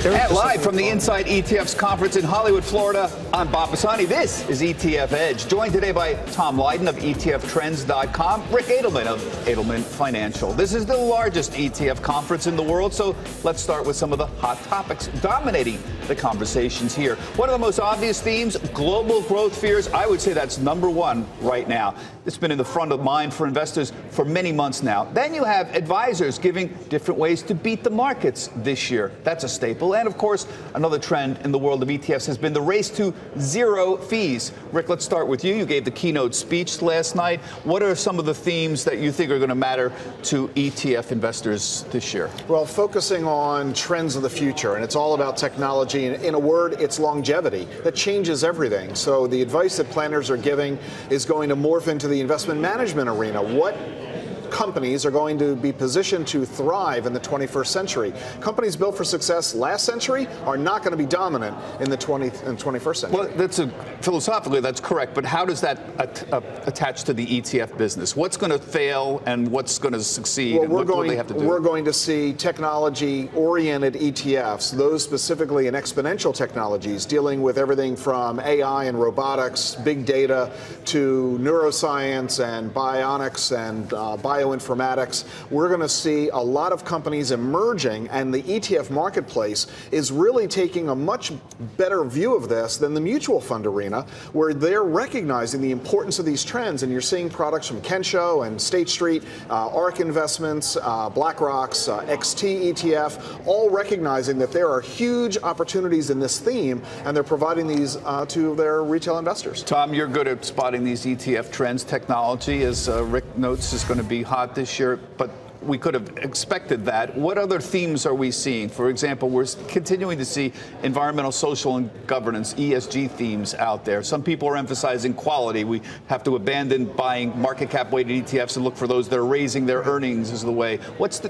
And live from the Inside ETFs conference in Hollywood, Florida, I'm Bob Pisani. This is ETF Edge, joined today by Tom Lydon of ETFtrends.com, Rick Edelman of Edelman Financial. This is the largest ETF conference in the world, so let's start with some of the hot topics dominating the conversations here. One of the most obvious themes, global growth fears. I would say that's number one right now. It's been in the front of mind for investors for many months now. Then you have advisors giving different ways to beat the markets this year. That's a staple. And of course, another trend in the world of ETFs has been the race to zero fees. Rick, let's start with you. You gave the keynote speech last night. What are some of the themes that you think are going to matter to ETF investors this year? Well, focusing on trends of the future, and it's all about technology. In a word, it's longevity. That changes everything. So the advice that planners are giving is going to morph into the investment management arena. What companies are going to be positioned to thrive in the 21st century. Companies built for success last century are not going to be dominant in the 20th and 21st century. Well, philosophically, that's correct. But how does that attach to the ETF business? What's going to fail and what's going to succeed? Well, and what do they have to do? We're going to see technology-oriented ETFs, those specifically in exponential technologies, dealing with everything from AI and robotics, big data, to neuroscience and bionics and bioinformatics. We're going to see a lot of companies emerging, and the ETF marketplace is really taking a much better view of this than the mutual fund arena, where they're recognizing the importance of these trends. And you're seeing products from Kensho and State Street, ARK Investments, BlackRock's XT ETF, all recognizing that there are huge opportunities in this theme, and they're providing these to their retail investors. Tom, you're good at spotting these ETF trends. Technology, as Rick notes, is going to be hot this year, but we could have expected that. What other themes are we seeing? For example, we're continuing to see environmental, social, and governance, ESG themes out there. Some people are emphasizing quality. We have to abandon buying market cap weighted ETFs and look for those that are raising their earnings as the way. What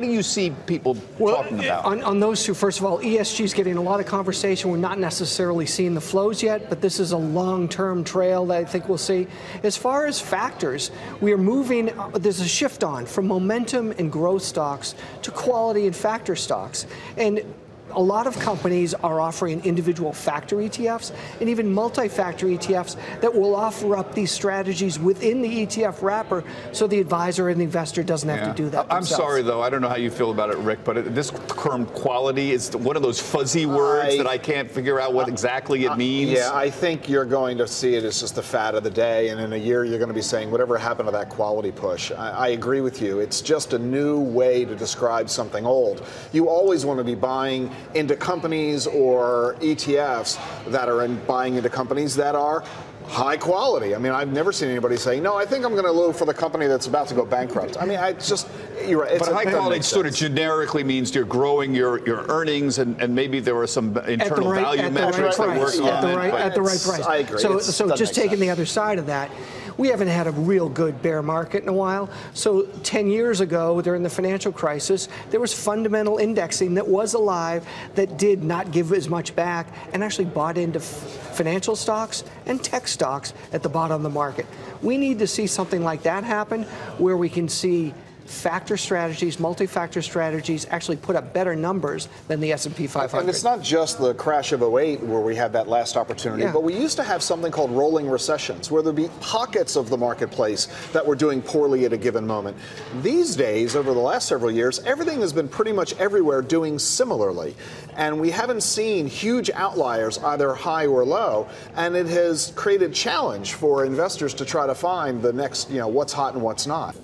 do you see people talking about? On those two, first of all, ESG is getting a lot of conversation. We're not necessarily seeing the flows yet, but this is a long-term trail that I think we'll see. As far as factors, we are moving, there's a shift on from momentum and growth stocks to quality and factor stocks. And a lot of companies are offering individual factor ETFs and even multi-factor ETFs that will offer up these strategies within the ETF wrapper so the advisor and the investor doesn't have to do that themselves. I'm sorry, though. I don't know how you feel about it, Rick, but this term quality is one of those fuzzy words that I can't figure out what exactly it means. Yeah, I think you're going to see it as just the fad of the day, and in a year you're going to be saying, whatever happened to that quality push? I agree with you. It's just a new way to describe something old. You always want to be buying into companies or ETFs that are buying into companies that are high quality. I mean, I've never seen anybody say, no, I think I'm going to look for the company that's about to go bankrupt. I mean, you're right. But high quality sort of generically means you're growing your earnings, and maybe there are some internal value metrics that work on it. At the right price. I agree. So just taking the other side of that, we haven't had a real good bear market in a while. So 10 years ago, during the financial crisis, there was fundamental indexing that was alive that did not give as much back and actually bought into financial stocks and tech stocks at the bottom of the market. We need to see something like that happen where we can see factor strategies, multi-factor strategies actually put up better numbers than the S&P 500. And it's not just the crash of '08 where we had that last opportunity, but we used to have something called rolling recessions where there'd be pockets of the marketplace that were doing poorly at a given moment. These days, over the last several years, everything has been pretty much everywhere doing similarly. And we haven't seen huge outliers, either high or low, and it has created challenge for investors to try to find the next, what's hot and what's not.